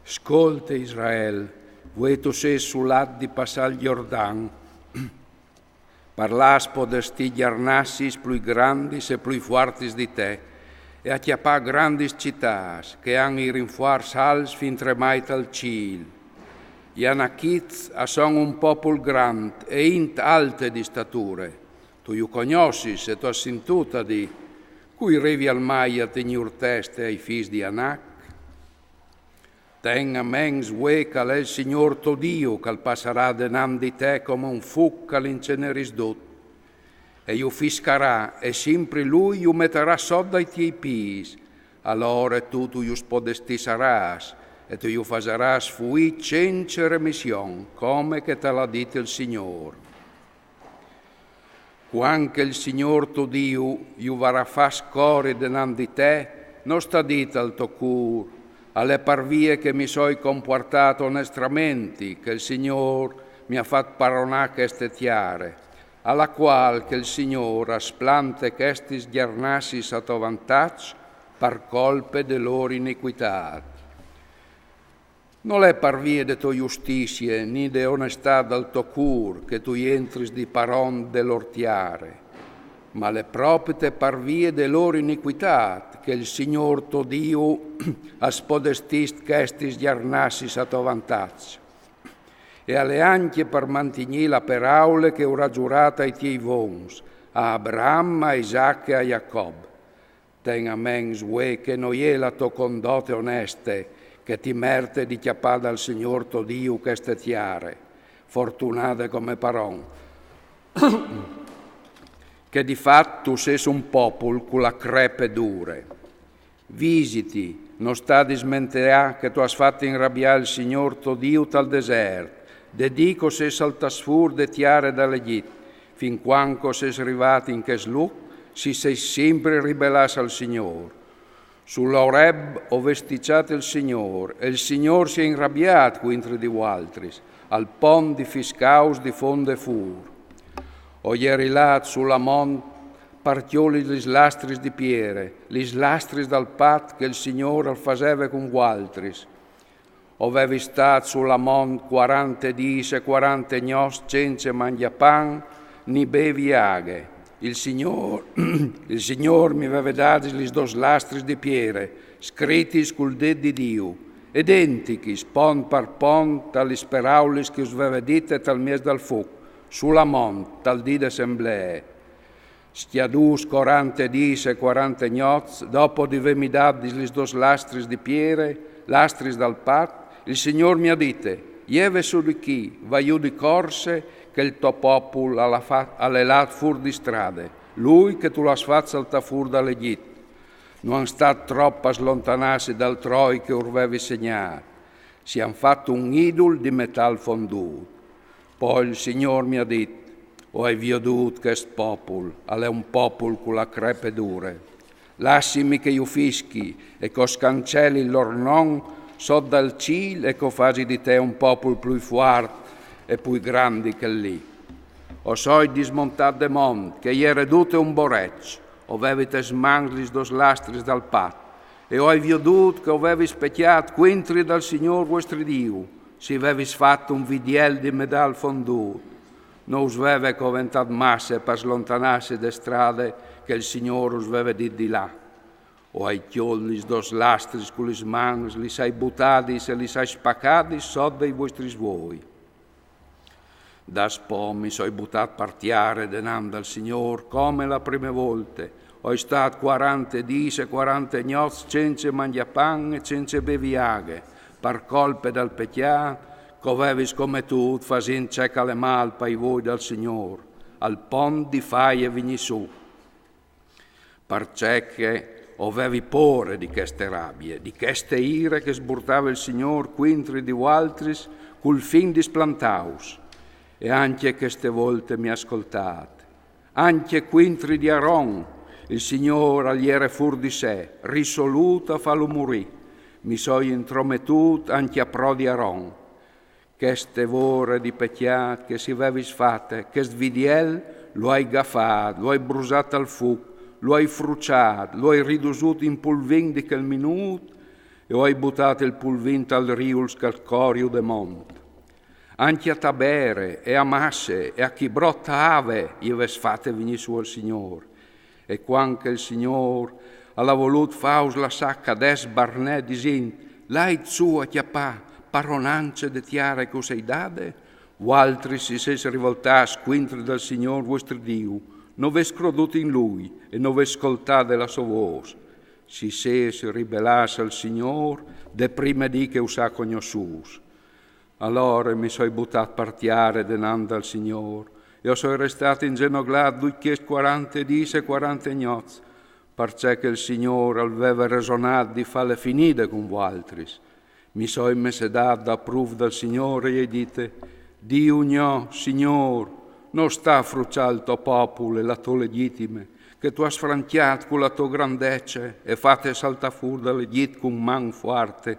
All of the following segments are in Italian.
Ascolta Israel, voi tu sei sull'at di passare il Giordan, parlas podesti giarnassis più grandi e più forti di te, e acchiappà grandi città che hanno i rinfuars als fin tremait al ciel. Gli anachits sono un popolo grande e int alte di stature. Tu io conosci e tu hai sentito di cui revi al mai a tegnur teste ai fis di Anac. Tenga mens ue cal è il Signor tuo Dio, che passerà denam di te come un fuc all'inceneris dut. E io fiscarà, e sempre lui io metterà sotto ai tuoi pis. Allora tu io spodesti saras, e tu io fasaras fui senza remissione, come che te l'ha detto il Signore. Quanche il Signor tuo Dio io varrà fa score denam di te, non sta dita al tuo cur, alle parvie che mi soi comportato onestamente, che il Signor mi ha fatto paronare queste tiare, alla qual che il Signor asplante questi sghiarnassis a tuo vantaggio per colpe de loro iniquità. Non è parvie de tua giustizie, ni de onestà dal tuo cur, che tu entris di paron dell'ortiare, ma le proprie parvie de loro iniquità, che il Signor tuo Dio aspodestist questi sghiarnassis a tuo vantaggio. E alle anche per mantenere la paraula che ora giurata ai tuoi vons, a Abraham, a Isaac e a Jacob. Tenga mens ue che noi è la tua condotte oneste, che ti merte di chiappare dal Signor tuo Dio queste tiare, fortunate come paron. Che di fatto tu sei un popolo con la crepe dure. Visiti, non sta di smenterà che tu hai fatto inrabbiare il Signor tuo Dio tal deserto, dedico se saltasfur de tiare dall'Egitto, fin quando sei arrivato in che sluc, si sei sempre ribellato al Signore. Sull'Oreb ho vesticciato il Signore, e il Signore si è inrabbiato contro di Waltris, al pon di Fiscaus di fonde fur. Ho ierilat sulla mont, partioli gli lastris di piere, gli lastris dal pat che il Signore faceva con Waltris. Avevi stato sulla mont 40 dis e 40 gnos senza mangiapan, ni bevi aghe. Il Signor mi aveva dato gli dos lastris di piere, scritti col dedo di Dio, identici, pon per pon, tali speraulis che us aveva dite tal mies dal fuoco, sulla mont, tal di d'assemblee. Stiadus 40 dis e 40 gnoz, dopo di avermi dato gli dos lastris di piere, lastris dal pat, il Signor mi ha dite, ieve su di chi, vai di corse, che il tuo popolo ha lat fur di strade, lui che tu l'has fatto salta fur dall'Egitto. Non sta troppo a slontanarsi dal troi che urvevi segnato, si han fatto un idol di metal fonduto. Poi il Signor mi ha detto, hai veduto che questo popolo, è un popolo con la crepe dure. Lassimi che io fischi e che scancelli il loro non sotto dal cielo e che fasi di te un popolo più forte e più grandi che lì. O soi dismontato de mont, che ieri redute un boreccio, ovevite smanglis dos lastris dal pat, e ho veduto che avevi specchiato quintri dal Signor vostro Dio, si avevi fatto un vidiel di medal fonduto, non us aveva coventato masse per slontanarsi de strade che il Signore us aveva dit di là. O ai chiollis dos lastris con le mani, li sai buttati e li sai spaccati sotto dei vostri svoi. Da spo mi sono buttato partiare denam dal Signor come la prima volta. Ho stato 40 dis e 40 gnoz senza mangiapan e senza beviaghe, per colpe dal peccato, che avevi come tu facendo cieca le malpa i voi dal Signor, al pon di fai e vigni su. Perché avevi pore di queste rabbie, di queste ire che sburtava il Signor quintri di Waltris col fin di splantaus. E anche queste volte mi ascoltate, anche quintri di Aron, il Signore agliere fur di sé, risoluto a farlo morì, mi so intrometut anche a pro di Aron. Queste vore di peccato che si avevi fatte, che svidiel lo hai gaffato, lo hai brusato al fuoco, lo hai fruciato, lo hai ridusuto in pulvin di quel minuto, e ho buttato il pulvint al riul scalcorio de mont. Anche a tabere e a masse e a chi brotta ave io fate venire su al Signor. E quanche il Signor alla volut faus la sacca des barnè disin, l'ait su a chiappà, paronance de tiare che sei dade, o altri si ses rivoltas quintri dal Signor vostro Dio, non ves creduto in Lui e non ves ascoltate la sua voce. Si ses ribellasse al Signor, de prima di che usà cognoscius. Allora mi sono buttato partiare denando al Signor, e sono restato ingenoglato 40 dì e 40 notti, perché che il Signore aveva ragionato di farle finite con voi altri. Mi sono immesedato da prov dal Signore e dite, Dio mio, Signor, non sta a fruciare il tuo popolo e la tua legittime, che tu hai sfranchiato con la tua grandezza e fate saltare fuori dalle dita con man forte.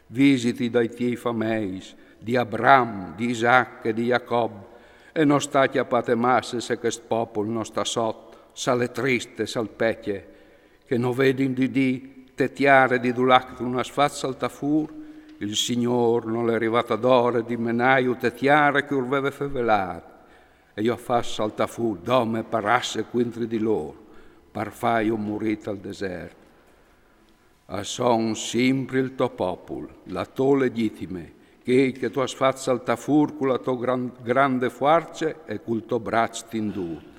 Visiti dai tuoi fameis, di Abram, di Isaac e di Jacob, e non sta chiappate masse se questo popolo non sta sotto, sale triste, salpecchie, che non vedi di tetiare di dulac una sfazza al tafur, il Signor non è arrivato d'ora di menaio tetiare che urveve fevelato, e io faccio al tafur dome parasse quintri di loro, par fai un morito al deserto. A son sempre il tuo popolo, la tua legittime, che tu has fatto al tafur con la tua grande forza e col tuo braccio tinduto.